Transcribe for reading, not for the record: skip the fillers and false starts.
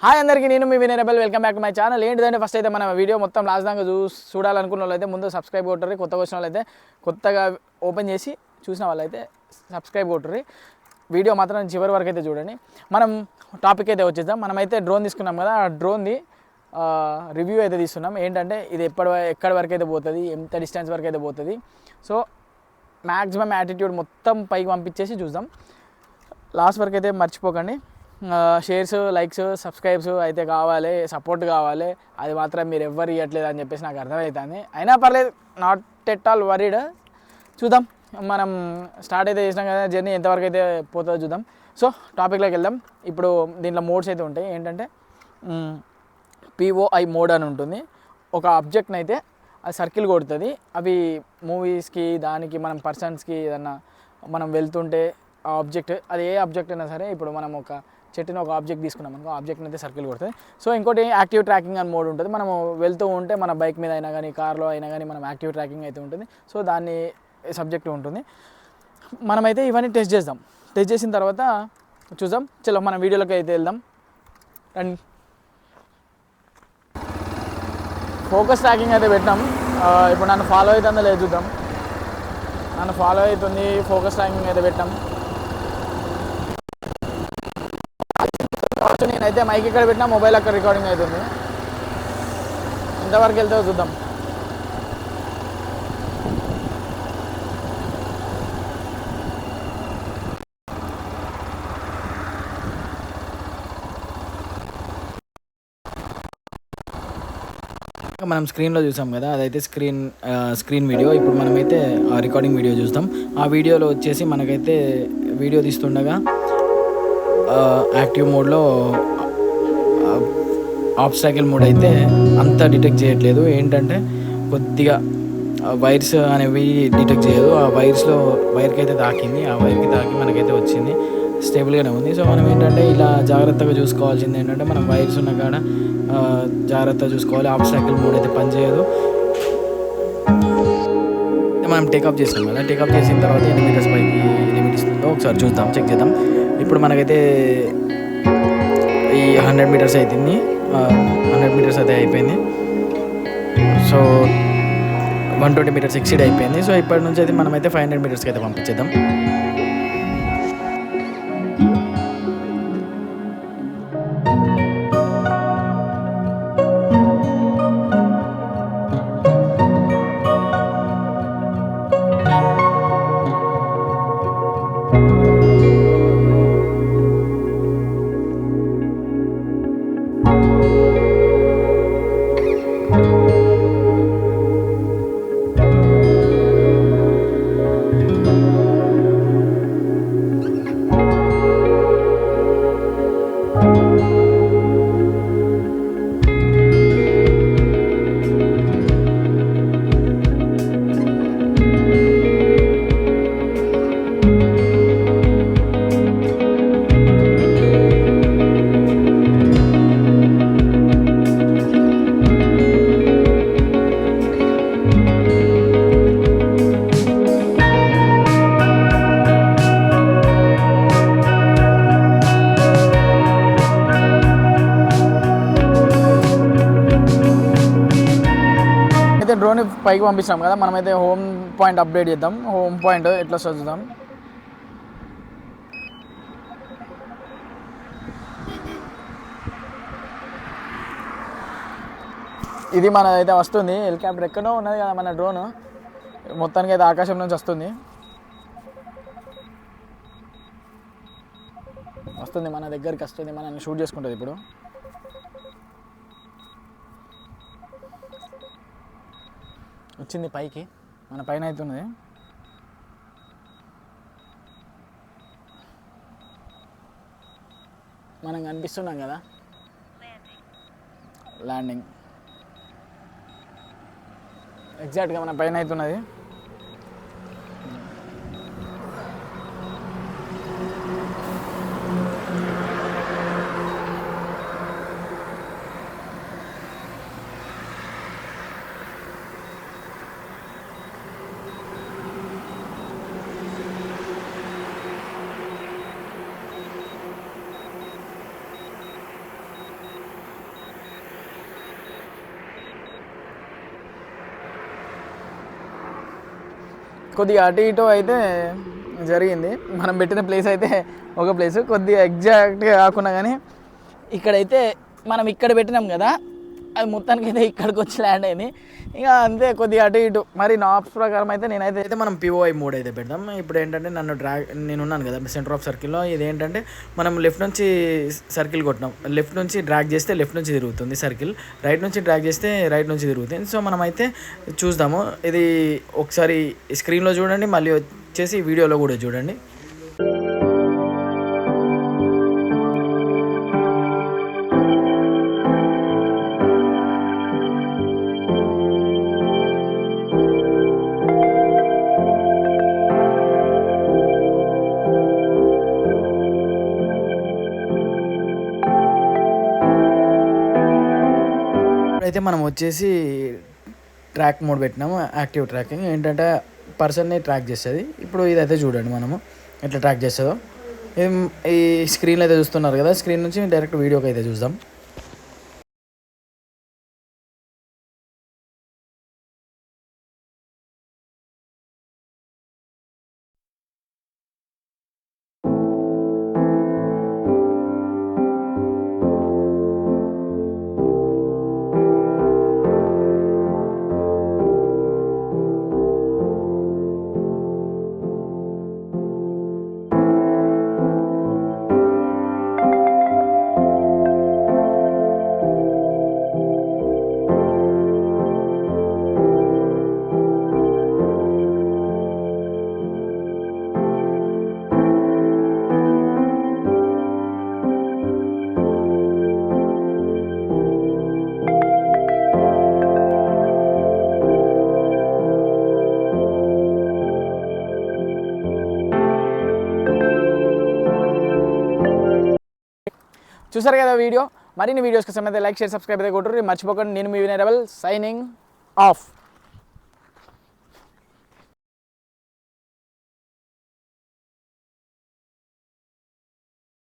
Hi అందరికీ నేను మీ Vinay rebel welcome back to my channel. ఏంటిదంటే ఫస్ట్ అయితే మన వీడియో మొత్తం లాస్ట్ దాకా చూడాలనుకున్న వాళ్ళైతే ముందు సబ్స్క్రైబ్ కొట్టరు, కొత్తగా వచ్చిన వాళ్ళైతే కొత్తగా ఓపెన్ చేసి చూసిన వాళ్ళైతే సబ్స్క్రైబ్ కొట్టరు. వీడియో మాత్రం చివరి వరకు అయితే చూడండి. మనం టాపిక్ అయితే వచ్చేద్దాం. మనమైతే డ్రోన్ తీసుకున్నాం కదా, ఆ డ్రోన్ది రివ్యూ అయితే తీస్తున్నాం. ఏంటంటే ఇది ఎక్కడి వరకు అయితే పోతుంది, ఎంత డిస్టెన్స్ వరకు అయితే పోతుంది. సో మ్యాక్సిమం యాటిట్యూడ్ మొత్తం పైకి పంపించేసి చూద్దాం. లాస్ట్ వరకు అయితే మర్చిపోకండి. షేర్స్, లైక్స్, సబ్స్క్రైబ్స్ అయితే కావాలి, సపోర్ట్ కావాలి. అది మాత్రం మీరు ఎవ్వరు ఇవ్వట్లేదు అని చెప్పేసి నాకు అర్థమవుతుంది. అయినా పర్లేదు, నాట్ ఎట్ ఆల్ వరీడ్. చూద్దాం, మనం స్టార్ట్ అయితే చేసినాం కదా, జర్నీ ఎంతవరకు అయితే పోతుందో చూద్దాం. సో టాపిక్లోకి వెళ్దాం. ఇప్పుడు దీంట్లో మోడ్స్ అయితే ఉంటాయి. ఏంటంటే POI మోడ్ అని ఉంటుంది. ఒక ఆబ్జెక్ట్ని అయితే అది సర్కిల్ కొడుతుంది. అవి మూవీస్కి, దానికి మనం పర్సన్స్కి ఏదన్నా మనం వెళ్తుంటే ఆ ఆబ్జెక్ట్, అది ఏ ఆబ్జెక్ట్ అయినా సరే, ఇప్పుడు మనం ఒక చెట్టుని ఒక ఆబ్జెక్ట్ తీసుకున్నాం అనుకో, ఆబ్జెక్ట్ని అయితే సర్కిల్ కొడుతుంది. సో ఇంకోటి యాక్టివ్ ట్రాకింగ్ అని మోడ్ ఉంటుంది. మనము వెళ్తూ ఉంటే మన బైక్ మీద అయినా కానీ, కార్లో అయినా కానీ మనం యాక్టివ్ ట్రాకింగ్ అయితే ఉంటుంది. సో దాన్ని సబ్జెక్ట్ ఉంటుంది. మనమైతే ఇవన్నీ టెస్ట్ చేద్దాం. టెస్ట్ చేసిన తర్వాత చూద్దాం. చలో మనం వీడియోలోకి అయితే వెళ్దాం. అండ్ ఫోకస్ ట్రాకింగ్ అయితే పెట్టాం. ఇప్పుడు నన్ను ఫాలో అవుతుందో లేదు చూద్దాం. నన్ను ఫాలో అవుతుంది. ఫోకస్ ట్రాకింగ్ అయితే పెట్టాం. నేనైతే మైక్ ఇక్కడ పెట్టినా, మొబైల్ అక్కడ రికార్డింగ్ అవుతుంది. ఎంతవరకు వెళ్తావో చూద్దాం. మనం స్క్రీన్లో చూసాం కదా, అదైతే స్క్రీన్ వీడియో. ఇప్పుడు మనమైతే ఆ రికార్డింగ్ వీడియో చూస్తాం. ఆ వీడియోలో వచ్చేసి మనకైతే వీడియో తీస్తుండగా యాక్టివ్ మోడ్లో ఆబ్స్టాకిల్ మోడ్ అయితే అంత డిటెక్ట్ చేయట్లేదు. ఏంటంటే కొద్దిగా వైర్స్ అనేవి డిటెక్ట్ చేయదు. ఆ వైర్కి అయితే తాకింది. ఆ వైర్కి తాకి మనకైతే వచ్చింది. స్టేబుల్గానే ఉంది. సో మనం ఏంటంటే ఇలా జాగ్రత్తగా చూసుకోవాల్సింది ఏంటంటే, మనం వైర్స్ ఉన్న కాడ జాగ్రత్తగా చూసుకోవాలి. ఆబ్స్టాకిల్ మోడ్ అయితే పనిచేయదు. మనం టేకప్ చేసాం కదా, టేకప్ చేసిన తర్వాత ఎన్ని మీటర్స్ పైకి లిమిట్ ఇస్తుందో ఒకసారి చూద్దాం, చెక్ చేద్దాం. ఇప్పుడు మనకైతే ఈ 100 మీటర్స్ అవుతుంది. 100 మీటర్స్ అయితే అయిపోయింది. సో 120 మీటర్స్ ఎక్సీడ్ అయిపోయింది. సో ఇప్పటి నుంచి అయితే మనమైతే 500 మీటర్స్కి అయితే పంపించేద్దాం. డ్రోన్ పైకి పంపించాం కదా, మనమైతే హోమ్ పాయింట్ అప్డేట్ చేద్దాం. హోమ్ పాయింట్ ఎట్లా చూద్దాం. ఇది మనదైతే వస్తుంది. హెలికాప్టర్ ఎక్కడో ఉన్నది కదా మన డ్రోన్, మొత్తానికి అయితే ఆకాశం నుంచి వస్తుంది. మన దగ్గరికి వస్తుంది, మనల్ని షూట్ చేసుకుంటుంది. ఇప్పుడు వచ్చింది పైకి, మన పైన అవుతున్నది. మనం కనిపిస్తున్నాం కదా, ల్యాండింగ్ ఎగ్జాక్ట్గా మన పైన అవుతున్నది. కొద్దిగా అటు ఇటు అయితే జరిగింది. మనం పెట్టిన ప్లేస్ అయితే ఒక ప్లేస్, కొద్దిగా ఎగ్జాక్ట్గా కాకుండా కానీ ఇక్కడైతే మనం ఇక్కడ పెట్టినాం కదా, అది మొత్తానికి అయితే ఇక్కడికి వచ్చి ల్యాండ్ అయింది. ఇక అంతే కొద్దిగా అటు ఇటు. మరి నా ఆప్స్ ప్రకారం అయితే నేనైతే మనం పిఓఐ మోడ్ అయితే పెడదాం. ఇప్పుడు ఏంటంటే నేను ఉన్నాను కదా సెంటర్ ఆఫ్ సర్కిల్లో. ఇది ఏంటంటే మనం లెఫ్ట్ నుంచి సర్కిల్ కొట్టినాం, లెఫ్ట్ నుంచి డ్రాగ్ చేస్తే లెఫ్ట్ నుంచి తిరుగుతుంది సర్కిల్, రైట్ నుంచి డ్రాగ్ చేస్తే రైట్ నుంచి తిరుగుతుంది. సో మనం అయితే చూద్దాము. ఇది ఒకసారి స్క్రీన్లో చూడండి, మళ్ళీ వచ్చేసి వీడియోలో కూడా చూడండి. అయితే మనం వచ్చేసి ట్రాక్ మోడ్ పెట్టినాము, యాక్టివ్ ట్రాకింగ్. ఏంటంటే పర్సన్ని ట్రాక్ చేస్తుంది. ఇప్పుడు ఇదైతే చూడండి మనము ఎట్లా ట్రాక్ చేస్తుందో. ఈ స్క్రీన్లో అయితే చూస్తున్నారు కదా, స్క్రీన్ నుంచి డైరెక్ట్ వీడియోకి అయితే చూద్దాం. చూసారు కదా వీడియో. మరిన్ని వీడియోస్ కోసం అయితే లైక్, షేర్, సబ్స్క్రైబ్ అయితే కొట్టుర్రి మర్చిపోకండి. నేను మీ వినరబల్ సైనింగ్ ఆఫ్.